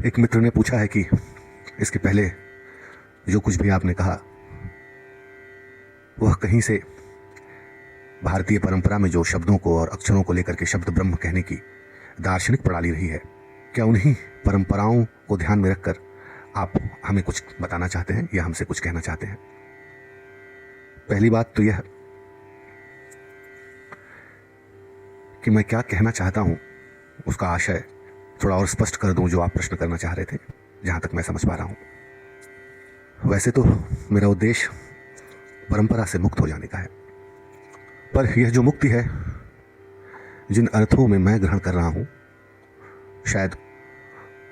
एक मित्र ने पूछा है कि इसके पहले जो कुछ भी आपने कहा वह कहीं से भारतीय परंपरा में जो शब्दों को और अक्षरों को लेकर के शब्द ब्रह्म कहने की दार्शनिक प्रणाली रही है, क्या उन्हीं परंपराओं को ध्यान में रखकर आप हमें कुछ बताना चाहते हैं या हमसे कुछ कहना चाहते हैं? पहली बात तो यह कि मैं क्या कहना चाहता हूं उसका आशय थोड़ा और स्पष्ट कर दूं जो आप प्रश्न करना चाह रहे थे, जहां तक मैं समझ पा रहा हूं। वैसे तो मेरा उद्देश्य परंपरा से मुक्त हो जाने का है, पर यह जो मुक्ति है, जिन अर्थों में मैं ग्रहण कर रहा हूं, शायद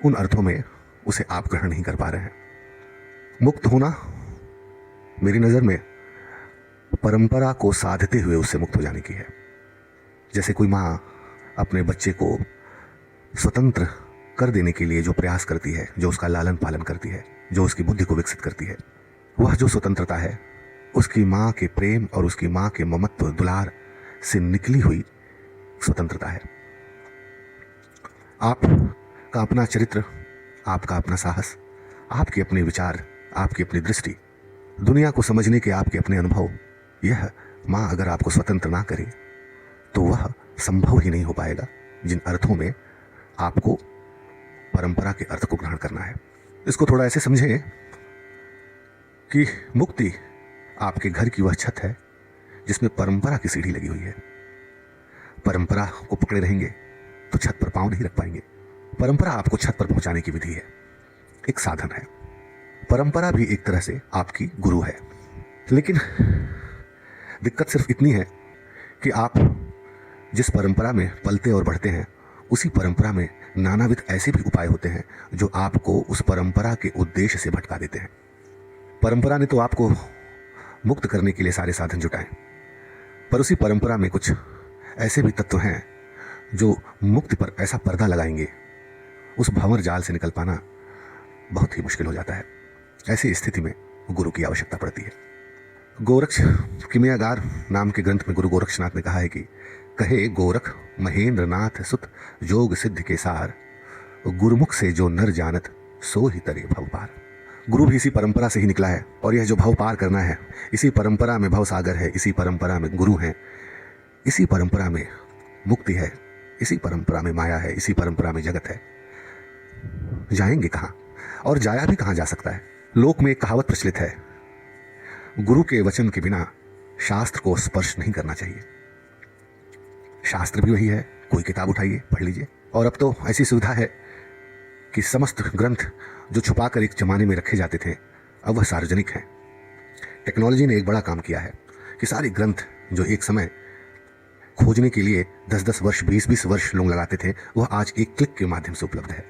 उन अर्थों में उसे आप ग्रहण नहीं कर पा रहे हैं। मुक्त होना मेरी नज़र में परंपरा को साधते हुए उससे मुक्त हो जाने की है। जैसे कोई माँ अपने बच्चे को स्वतंत्र कर देने के लिए जो प्रयास करती है, जो उसका लालन पालन करती है, जो उसकी बुद्धि को विकसित करती है, वह जो स्वतंत्रता है उसकी माँ के प्रेम और उसकी माँ के ममत्व दुलार से निकली हुई स्वतंत्रता है। आपका अपना चरित्र, आपका अपना साहस, आपके अपने विचार, आपकी अपनी दृष्टि, दुनिया को समझने के आपके अपने अनुभव, यह माँ अगर आपको स्वतंत्र ना करे तो वह संभव ही नहीं हो पाएगा जिन अर्थों में आपको परंपरा के अर्थ को ग्रहण करना है। इसको थोड़ा ऐसे समझें कि मुक्ति आपके घर की वह छत है जिसमें परंपरा की सीढ़ी लगी हुई है। परंपरा को पकड़े रहेंगे तो छत पर पांव नहीं रख पाएंगे। परंपरा आपको छत पर पहुंचाने की विधि है, एक साधन है। परंपरा भी एक तरह से आपकी गुरु है। लेकिन दिक्कत सिर्फ इतनी है कि आप जिस परंपरा में पलते और बढ़ते हैं, उसी परंपरा में नानाविध ऐसे भी उपाय होते हैं जो आपको उस परंपरा के उद्देश्य से भटका देते हैं। परंपरा ने तो आपको मुक्त करने के लिए सारे साधन जुटाए, पर उसी परंपरा में कुछ ऐसे भी तत्व हैं जो मुक्ति पर ऐसा पर्दा लगाएंगे, उस भंवर जाल से निकल पाना बहुत ही मुश्किल हो जाता है। ऐसी स्थिति में गुरु की आवश्यकता पड़ती है। गोरक्ष किमियागार नाम के ग्रंथ में गुरु गोरक्षनाथ ने कहा है कि कहे गोरख महेंद्र नाथ सुत जोग सिद्ध के सार, गुरुमुख से जो नर जानत सो ही तरे भव पार। गुरु भी इसी परंपरा से ही निकला है, और यह जो भव पार करना है, इसी परंपरा में भव सागर है, इसी परंपरा में गुरु हैं, इसी परंपरा में मुक्ति है, इसी परंपरा में माया है, इसी परंपरा में जगत है। जाएंगे कहाँ और जाया भी कहाँ जा सकता है? लोक में एक कहावत प्रचलित है, गुरु के वचन के बिना शास्त्र को स्पर्श नहीं करना चाहिए। शास्त्र भी वही है, कोई किताब उठाइए पढ़ लीजिए। और अब तो ऐसी सुविधा है कि समस्त ग्रंथ जो छुपाकर एक जमाने में रखे जाते थे, अब वह सार्वजनिक हैं। टेक्नोलॉजी ने एक बड़ा काम किया है कि सारे ग्रंथ जो एक समय खोजने के लिए 10-10 वर्ष 20-20 वर्ष लोग लगाते थे, वह आज एक क्लिक के माध्यम से उपलब्ध है।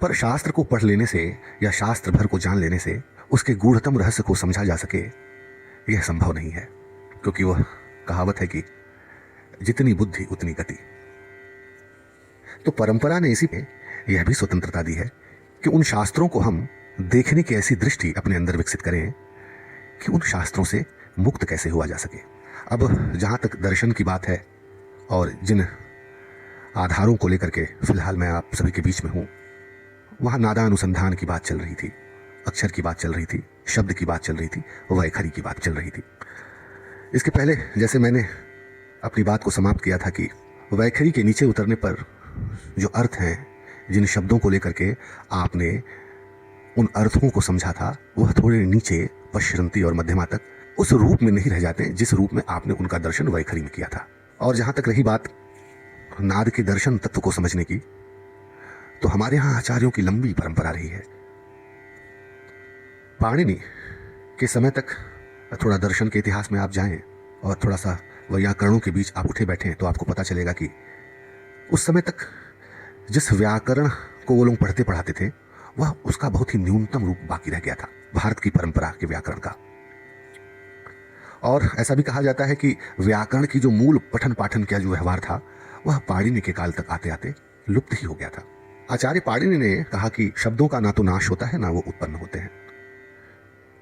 पर शास्त्र को पढ़ लेने से या शास्त्र भर को जान लेने से उसके गूढ़तम रहस्य को समझा जा सके, यह संभव नहीं है, क्योंकि वह कहावत है कि जितनी बुद्धि उतनी गति। तो परंपरा ने इसी में यह भी स्वतंत्रता दी है कि उन शास्त्रों को हम देखने की ऐसी दृष्टि अपने अंदर विकसित करें कि उन शास्त्रों से मुक्त कैसे हुआ जा सके। अब जहाँ तक दर्शन की बात है और जिन आधारों को लेकर के फिलहाल मैं आप सभी के बीच में हूँ, वहाँ नादा अनुसंधान की बात चल रही थी, अक्षर की बात चल रही थी, शब्द की बात चल रही थी, वैखरी की बात चल रही थी। इसके पहले जैसे मैंने अपनी बात को समाप्त किया था कि वैखरी के नीचे उतरने पर जो अर्थ हैं, जिन शब्दों को लेकर के आपने उन अर्थों को समझा था, वह थोड़े नीचे पश्चंती और मध्यमा तक उस रूप में नहीं रह जाते जिस रूप में आपने उनका दर्शन वैखरी में किया था। और जहाँ तक रही बात नाद के दर्शन तत्व को समझने की, तो हमारे यहाँ आचार्यों की लंबी परंपरा रही है। पाणिनि के समय तक थोड़ा दर्शन के इतिहास में आप जाएं और थोड़ा सा व्याकरणों के बीच आप उठे बैठें तो आपको पता चलेगा कि उस समय तक जिस व्याकरण को वो लोग पढ़ते पढ़ाते थे, वह उसका बहुत ही न्यूनतम रूप बाकी रह गया था भारत की परंपरा के व्याकरण का। और ऐसा भी कहा जाता है कि व्याकरण की जो मूल पठन पाठन का जो व्यवहार था, वह पाणिनि के काल तक आते आते लुप्त ही हो गया था। आचार्य पाणिनि ने कहा कि शब्दों का ना तो नाश होता है ना वो उत्पन्न होते हैं।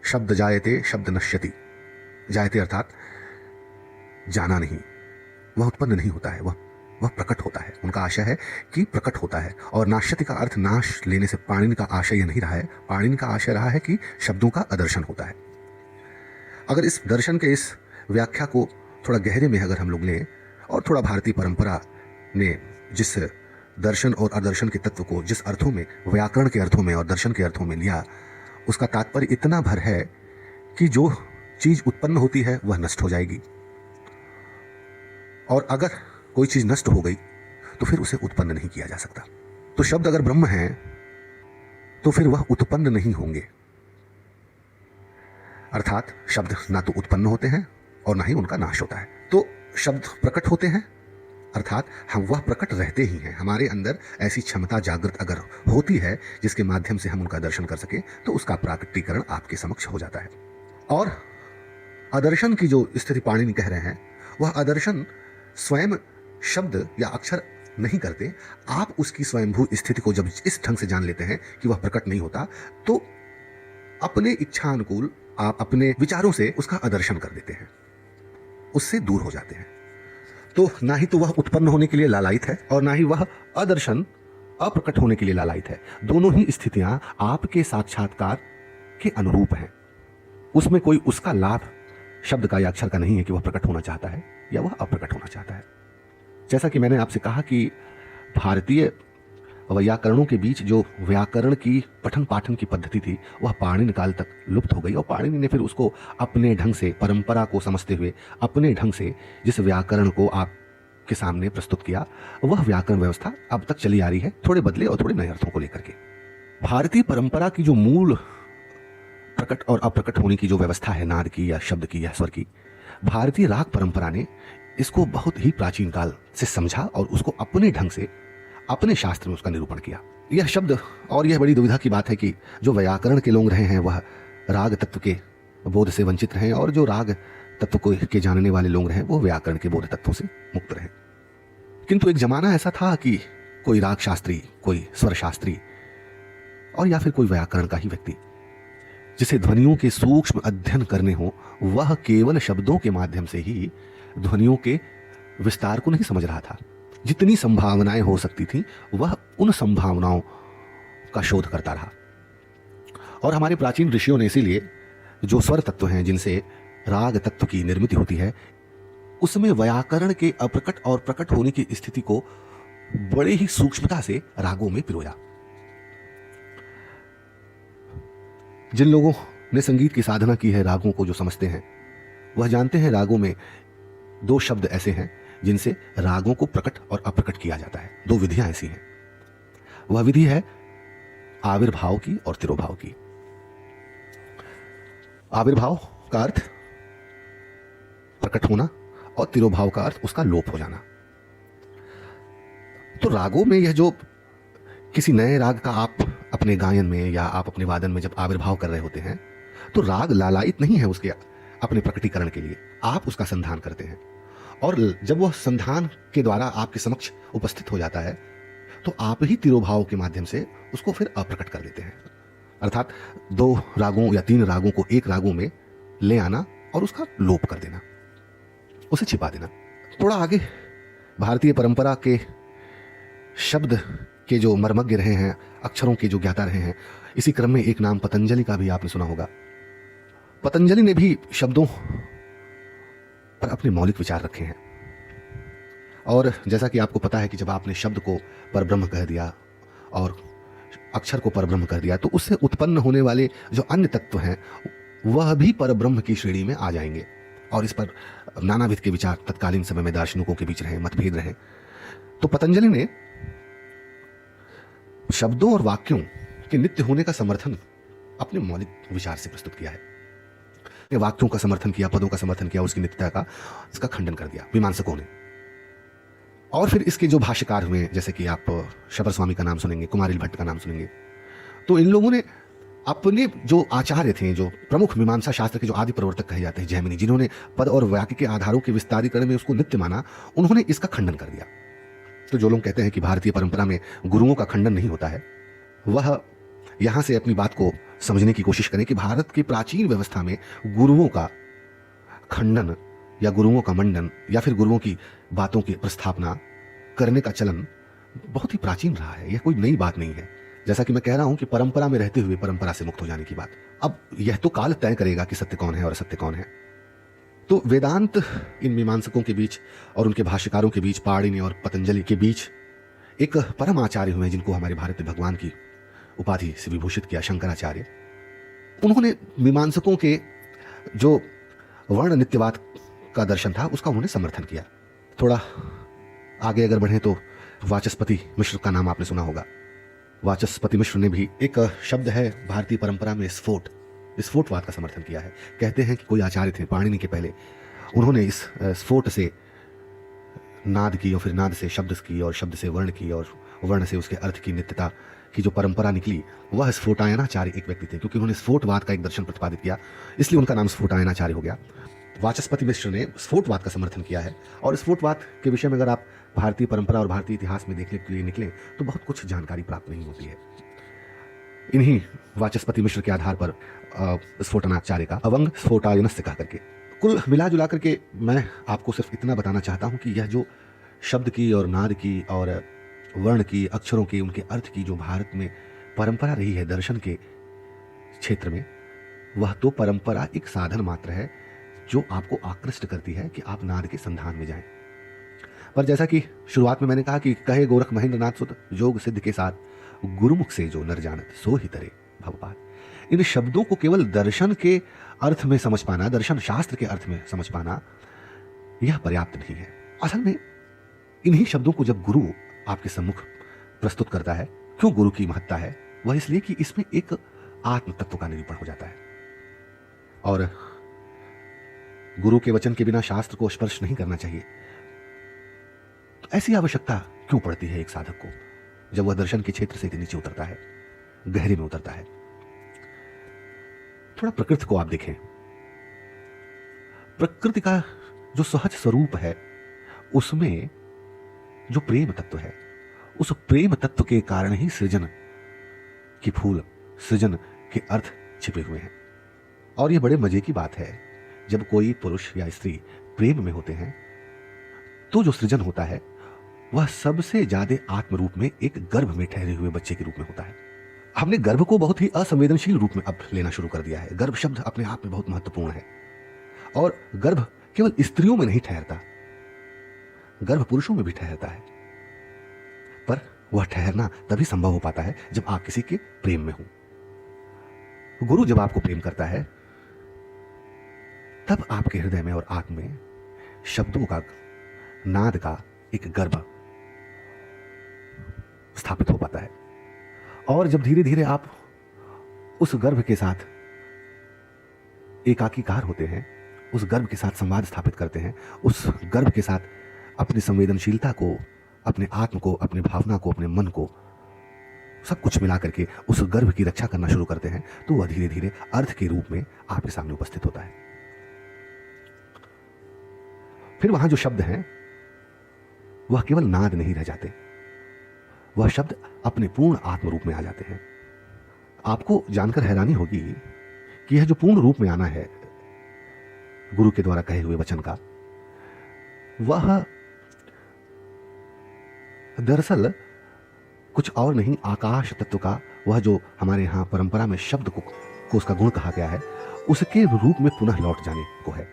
शब्द जायते शब्द नश्यति। जायते अर्थात जाना नहीं, वह उत्पन्न नहीं होता है, वह वह प्रकट होता है। उनका आशय है कि प्रकट होता है। और नाश्यति का अर्थ नाश लेने से पाणिनि का आशय यह नहीं रहा है। पाणिनि का आशय रहा है कि शब्दों का अदर्शन होता है। अगर इस दर्शन के इस व्याख्या को थोड़ा गहरे में अगर हम लोग लें और थोड़ा भारतीय परंपरा ने जिस दर्शन और अदर्शन के तत्व को जिस अर्थों में, व्याकरण के अर्थों में और दर्शन के अर्थों में लिया, उसका तात्पर्य इतना भर है कि जो चीज उत्पन्न होती है वह नष्ट हो जाएगी, और अगर कोई चीज नष्ट हो गई तो फिर उसे उत्पन्न नहीं किया जा सकता। तो शब्द अगर ब्रह्म है तो फिर वह उत्पन्न नहीं होंगे। अर्थात शब्द ना तो उत्पन्न होते हैं और ना ही उनका नाश होता है। तो शब्द प्रकट होते हैं, अर्थात हम वह प्रकट रहते ही हैं। हमारे अंदर ऐसी क्षमता जागृत अगर होती है जिसके माध्यम से हम उनका दर्शन कर सके तो उसका प्राकटीकरण आपके समक्ष हो जाता है। और अदर्शन की जो स्थिति पाणिनि कह रहे हैं, वह अदर्शन स्वयं शब्द या अक्षर नहीं करते। आप उसकी स्वयंभू स्थिति को जब इस ढंग से जान लेते हैं कि वह प्रकट नहीं होता, तो अपने इच्छा अनुकूल आप अपने विचारों से उसका अदर्शन कर देते हैं, उससे दूर हो जाते हैं। तो ना ही तो वह उत्पन्न होने के लिए लालायित है और ना ही वह अदर्शन अप्रकट होने के लिए लालायित है। दोनों ही स्थितियां आपके साक्षात्कार के अनुरूप हैं। उसमें कोई उसका लाभ शब्द का या अक्षर का नहीं है कि वह प्रकट होना चाहता है या वह अप्रकट होना चाहता है। जैसा कि मैंने आपसे कहा कि भारतीय वैयाकरणों के बीच जो व्याकरण की पठन पाठन की पद्धति थी वह पाणिनि काल तक लुप्त हो गई, और पाणिनि ने फिर उसको अपने ढंग से, परंपरा को समझते हुए अपने ढंग से जिस व्याकरण को आपके सामने प्रस्तुत किया, वह व्याकरण व्यवस्था अब तक चली आ रही है, थोड़े बदले और थोड़े नए अर्थों को लेकर के। भारतीय परंपरा की जो मूल प्रकट और अप्रकट होने की जो व्यवस्था है, नाद की या शब्द की या स्वर की, भारतीय राग परंपरा ने इसको बहुत ही प्राचीन काल से समझा और उसको अपने ढंग से अपने शास्त्र में उसका निरूपण किया। यह शब्द, और यह बड़ी दुविधा की बात है कि जो व्याकरण के लोग रहे हैं वह राग तत्व के बोध से वंचित रहे, और जो राग तत्व को के जानने वाले लोग रहे वो व्याकरण के बोध तत्वों से मुक्त रहे। किंतु एक जमाना ऐसा था कि कोई राग शास्त्री, कोई स्वर शास्त्री और या फिर कोई व्याकरण का ही व्यक्ति जिसे ध्वनियों के सूक्ष्म अध्ययन करने हो, वह केवल शब्दों के माध्यम से ही ध्वनियों के विस्तार को नहीं समझ रहा था। जितनी संभावनाएं हो सकती थी वह उन संभावनाओं का शोध करता रहा। और हमारे प्राचीन ऋषियों ने इसीलिए जो स्वर तत्व हैं जिनसे राग तत्व की निर्मित होती है, उसमें व्याकरण के अप्रकट और प्रकट होने की स्थिति को बड़े ही सूक्ष्मता से रागों में पिरोया। जिन लोगों ने संगीत की साधना की है, रागों को जो समझते हैं, वह जानते हैं रागों में दो शब्द ऐसे हैं जिनसे रागों को प्रकट और अप्रकट किया जाता है। दो विधियां ऐसी हैं। वह विधि है आविर्भाव की और तिरोभाव की। आविर्भाव का अर्थ प्रकट होना और तिरोभाव का अर्थ उसका लोप हो जाना। तो रागों में यह जो किसी नए राग का आप अपने गायन में या आप अपने वादन में जब आविर्भाव कर रहे होते हैं, तो राग लालायित नहीं है उसके अपने प्रकटीकरण के लिए, आप उसका संधान करते हैं। और जब वह संधान के द्वारा आपके समक्ष उपस्थित हो जाता है तो आप ही तिरोभाव के माध्यम से उसको फिर अप्रकट कर देते हैं। अर्थात दो रागों या तीन रागों को एक रागों में ले आना और उसका लोप कर देना, उसे छिपा देना। थोड़ा आगे भारतीय परंपरा के शब्द के जो मर्मज्ञ रहे हैं, अक्षरों के जो ज्ञाता रहे हैं, इसी क्रम में एक नाम पतंजलि का भी आपने सुना होगा। पतंजलि ने भी शब्दों पर अपने मौलिक विचार रखे हैं। और जैसा कि आपको पता है कि जब आपने शब्द को परब्रह्म कह दिया और अक्षर को परब्रह्म कर दिया, तो उससे उत्पन्न होने वाले जो अन्य तत्व हैं वह भी परब्रह्म की श्रेणी में आ जाएंगे। और इस पर नानाविध के विचार तत्कालीन समय में दार्शनिकों के बीच रहे, मतभेद रहे। तो पतंजलि ने शब्दों और वाक्यों के नित्य होने का समर्थन अपने मौलिक विचार से प्रस्तुत किया है। वाक्यों का समर्थन किया, पदों का समर्थन किया, उसकी नित्यता का इसका खंडन कर दिया मीमांसकों ने। और फिर इसके जो भाष्यकार हुए, जैसे कि आप शबर स्वामी का नाम सुनेंगे, कुमारिल भट्ट का नाम सुनेंगे, तो इन लोगों ने अपने जो आचार्य थे, जो प्रमुख मीमांसा शास्त्र के जो आदि प्रवर्तक कहे जाते हैं, जैमिनी, जिन्होंने पद और वाक्य के आधारों के विस्तारीकरण में उसको नित्य माना, उन्होंने इसका खंडन कर दिया। तो जो लोग कहते हैं कि भारतीय परंपरा में गुरुओं का खंडन नहीं होता है, वह यहां से अपनी बात को समझने की कोशिश करें कि भारत की प्राचीन व्यवस्था में गुरुओं का खंडन या गुरुओं का मंडन या फिर गुरुओं की बातों की प्रस्थापना करने का चलन बहुत ही प्राचीन रहा है, यह कोई नई बात नहीं है। जैसा कि मैं कह रहा हूं कि परंपरा में रहते हुए परंपरा से मुक्त हो जाने की बात। अब यह तो काल तय करेगा कि सत्य कौन है और असत्य कौन है। तो वेदांत इन मीमांसकों के बीच और उनके भाष्यकारों के बीच, पाणिनि और पतंजलि के बीच एक परम आचार्य हुए जिनको हमारे भारत में भगवान की उपाधि से विभूषित किया, शंकराचार्य। उन्होंने मीमांसकों के जो वर्ण नित्यवाद का दर्शन था उसका उन्होंने समर्थन किया। थोड़ा आगे अगर बढ़े तो वाचस्पति मिश्र का नाम आपने सुना होगा। वाचस्पति मिश्र ने भी एक शब्द है भारतीय परंपरा में स्फोटवाद का समर्थन किया है। कहते हैं कि कोई आचार्य थे पाणिनि के पहले, उन्होंने इस स्फोट से नाद की और फिर नाद से शब्द की और शब्द से वर्ण की और वर्ण से उसके अर्थ की नित्यता की जो परंपरा निकली, वह स्फोटायनाचार्य एक व्यक्ति थे। क्योंकि उन्होंने स्फोटवाद का एक दर्शन प्रतिपादित किया, इसलिए उनका नाम स्फोटायनाचार्य हो गया। वाचस्पति मिश्र ने स्फोटवाद का समर्थन किया है। और स्फोटवाद के विषय में अगर आप भारतीय परंपरा और भारतीय इतिहास में देखने के लिए निकलें तो बहुत कुछ जानकारी प्राप्त नहीं होती है। इन्हीं वाचस्पति मिश्र के आधार पर स्फोटनाचार्य का अवंग स्फोटायनस्य कहा करके, कुल मिला जुला करके मैं आपको सिर्फ इतना बताना चाहता हूं कि यह जो शब्द की और नाद की और वर्ण की, अक्षरों के, उनके अर्थ की जो भारत में परंपरा रही है दर्शन के क्षेत्र में, वह तो परंपरा एक साधन मात्र है जो आपको आकृष्ट करती है कि आप नाद के संधान में जाएं। पर जैसा कि शुरुआत में मैंने कहा कि कहे गोरख महेंद्र नाथ सुत, योग सिद्ध के साथ गुरुमुख से जो नर जानत सो ही तरे भवपात। इन शब्दों को केवल दर्शन के अर्थ में समझ पाना, दर्शन शास्त्र के अर्थ में समझ पाना, यह पर्याप्त नहीं है। असल में इन्हीं शब्दों को जब गुरु आपके सम्मुख प्रस्तुत करता है, क्यों गुरु की महत्ता है, वह इसलिए कि इसमें एक आत्म तत्व का निरूपण हो जाता है। और गुरु के वचन के बिना शास्त्र को स्पर्श नहीं करना चाहिए। तो ऐसी आवश्यकता क्यों पड़ती है एक साधक को जब वह दर्शन के क्षेत्र से नीचे उतरता है, गहरे में उतरता है। थोड़ा प्रकृति को आप देखें। प्रकृति का जो सहज स्वरूप है उसमें जो प्रेम तत्व है, उस प्रेम तत्व के कारण ही सृजन की फूल, सृजन के अर्थ छिपे हुए हैं। और यह बड़े मजे की बात है, जब कोई पुरुष या स्त्री प्रेम में होते हैं तो जो सृजन होता है वह सबसे ज्यादा आत्म रूप में एक गर्भ में ठहरे हुए बच्चे के रूप में होता है। हमने गर्भ को बहुत ही असंवेदनशील रूप में अब लेना शुरू कर दिया है। गर्भ शब्द अपने आप में बहुत महत्वपूर्ण है। और गर्भ केवल स्त्रियों में नहीं ठहरता, गर्भ पुरुषों में भी ठहरता है। पर वह ठहरना तभी संभव हो पाता है जब आप किसी के प्रेम में हो। गुरु जब आपको प्रेम करता है तब आपके हृदय में और आत्म में शब्दों का, नाद का एक गर्भ स्थापित हो पाता है। और जब धीरे धीरे आप उस गर्भ के साथ एकाकीकार होते हैं, उस गर्भ के साथ संवाद स्थापित करते हैं, उस गर्भ के साथ अपनी संवेदनशीलता को, अपने आत्म को, अपनी भावना को, अपने मन को, सब कुछ मिला करके उस गर्भ की रक्षा करना शुरू करते हैं, तो वह धीरे धीरे अर्थ के रूप में आपके सामने उपस्थित होता है। फिर वहां जो शब्द हैं वह केवल नाद नहीं रह जाते, वह शब्द अपने पूर्ण आत्म रूप में आ जाते हैं। आपको जानकर हैरानी होगी कि यह जो पूर्ण रूप में आना है गुरु के द्वारा कहे हुए वचन का, वह दरअसल कुछ और नहीं, आकाश तत्व का, वह जो हमारे यहां परंपरा में शब्द को उसका गुण कहा गया है, उसके रूप में पुनः लौट जाने को है।